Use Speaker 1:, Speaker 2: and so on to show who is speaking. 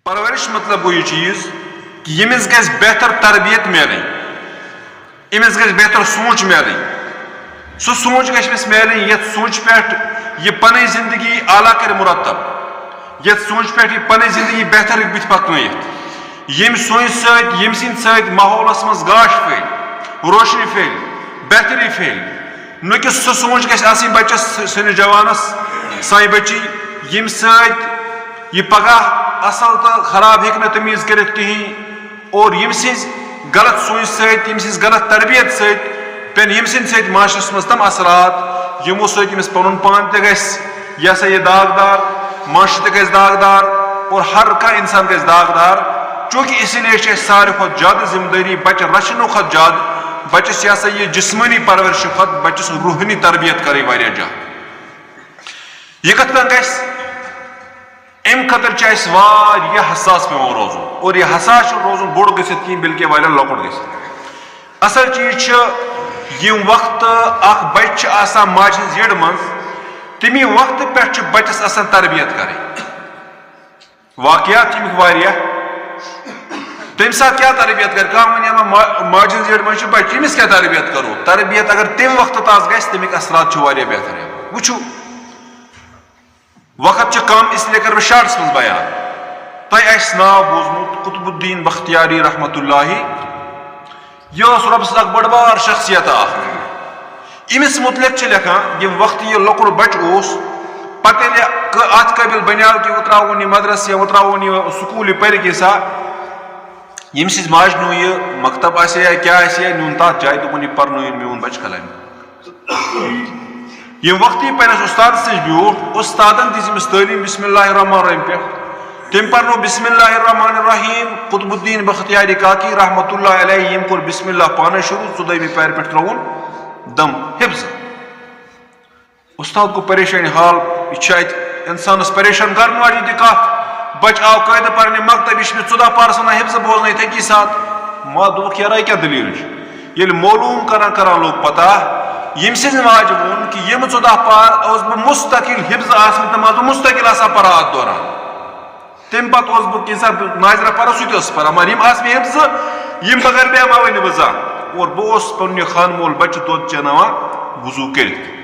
Speaker 1: پرورش مطلب گو یہ چیز کہ یمس گژھِ بہتر تربیت ملیں، امس گژھِ بہتر سوچ ملیں، سو سوچ گژھِ أمس ملیں یتھ سوچ پٮ۪ٹھ یہ پنٕنۍ زندگی اعلیٰ کر مرتب، یتھ سوچ پٮ۪ٹھ یہ پنٕنۍ زندگی بہتر ہیٚکہِ بُتھِ پکنٲیِتھ، یم سوچ سۭتۍ یم سٕنٛدِ سۭتۍ ماحولس منٛز گاش پھٔلۍ، روشنی پھٔلۍ، بہتری پھٔلۍ، نہ کہ سۄ سوچ گژھِ آسٕنۍ بچس سٲنِس جوانس سانہِ بچی یم سۭتۍ یہ پگاہ اصل تو خراب ہیٚکہِ نہٕ تمیٖز کٔرِتھ کِہیٖنۍ، اور یم سٕنٛزِ غلط سوچ سۭتۍ یم سٕنٛزِ غلط تربیت سۭتۍ پٮ۪ن یم سٕنٛدِ سۭتۍ معاشرس منٛز تم اثرات یمو سۭتۍ أمِس پنُن پان تہِ گژھِ یہ ہسا یہ داغدار، معاشرٕ تہِ گژھِ داغدار، اور ہر کانٛہہ انسان گژھِ داغدار، چوٗنٛکہِ اسی لیے چھِ اَسہِ ساروی کھۄتہٕ زیادٕ ذمہٕ دٲری بچہِ رچھنہٕ کھۄتہٕ زیادٕ بچس یہ ہسا یہ جسمٲنی پرورشہِ کھۄتہٕ بچس روحٲنی تربیت کرٕنۍ واریاہ زیادٕ۔ یہ کتھ کٔنۍ گژھِ ام خٲطرٕ چھِ اَسہِ واریاہ حساس پیٚوان روزُن، اور یہ حساس چھُنہٕ روزُن بوٚڑ گٔژھِتھ کِہیٖنۍ بلکہِ واریاہ لۄکُٹ گٔژھِتھ۔ اصل چیٖز چھُ یم وقتہٕ اکھ بچہِ چھُ آسان ماجہِ ہٕنٛز یٔڈ منٛز تمی وقتہٕ پٮ۪ٹھ چھُ بچس آسان تربیت کرٕنۍ۔ واقعات چھِ امیِکۍ واریاہ، تمہِ ساتہٕ کیٛاہ تربیت کرِ کانٛہہ وَنہِ ہا ماجہِ ہٕنٛز یٔڈ منٛز چھُ بچہِ أمِس کیٛاہ تربیت کرو، تربیت اگر تمہِ وقتہٕ تس گژھِ تمیِکۍ اثرات چھِ واریاہ بہتر یِوان۔ وٕچھِو وقت چھُ کم اس لیے کرٕ بہٕ شارٹس منٛز بیان۔ تۄہہِ آسہِ ناو بوٗزمُت قطب الدین بختیاری رحمتہ اللہ، یہ اوس رۄبہٕ سٕنٛز اکھ بٔڑ بار شخصیت اکھ۔ أمِس متعلق چھِ لیکھان ییٚمہِ وقتہٕ یہِ لۄکُٹ بچہِ اوس، پتہٕ ییٚلہِ اتھ قٲبِل بنیو کہ وۄنۍ ترٛاوہون یہِ مدرسہٕ یا وۄنۍ ترٛاوہون یہِ سکوٗل یہِ پرِ کینٛژھا، ییٚمہِ سٕنٛزِ ماجہِ نیوٗ یہِ مکتب آسہِ یا کیٛاہ آسہِ یا نیوٗن تتھ جایہِ دوٚپُن یہِ پرنٲیِن میون بچہِ کلامہِ۔ ییٚمہِ وقتہٕ یہِ پننِس اُستادس نِش بیوٗٹھ، اُستادن دِژ أمِس تعلیٖم بسم اللہ الرحمٰن الرحیم پٮ۪ٹھ، تٔمۍ پرنو بسم اللہ الرحمٰن الرحیم۔ قطب الدین بختیاری کاکی رحمتہ اللہ علیہ یٔمۍ کوٚر بسم اللہ پانے شروع، 14مہِ پارِ پٮ۪ٹھ ترٛووُن دم حفظ۔ استاد گوٚو پریشٲنی حال، یہِ چھِ اتہِ انسانس پریشان کرن واجیٚنۍ تہِ کتھ، بچہِ آو قٲعدٕ پرنہِ مکتب، یہِ چھُ مےٚ 14 پارس ونان حفظ بوزنٲیِتھ اکی ساتھ۔ ما دوٚپُکھ یارا کیٛاہ دٔلیٖل چھِ؟ ییٚلہِ معلوٗم کران لوٚگ پتہ، ییٚمہِ سٕنٛزِ ماجہِ ووٚن کہ یِم 14 پار اوسُس بہٕ مستقل حفظ آسنہٕ تِم اوسُس بہٕ مستقل آسان پران اتھ دوران، تمہِ پتہٕ اوسُس بہٕ کینٛژھا ناظرہ پران سُہ تہِ اوسُس پران، مگر یِم آسہٕ مےٚ حفظہٕ یِم بغٲر بیٚہما وۄنۍ نہٕ بہٕ زانٛہہ۔ اور بہٕ اوسُس پننہِ خانہٕ مول بچہِ دۄد چٮ۪ناوان وضوٗ کٔرِتھ۔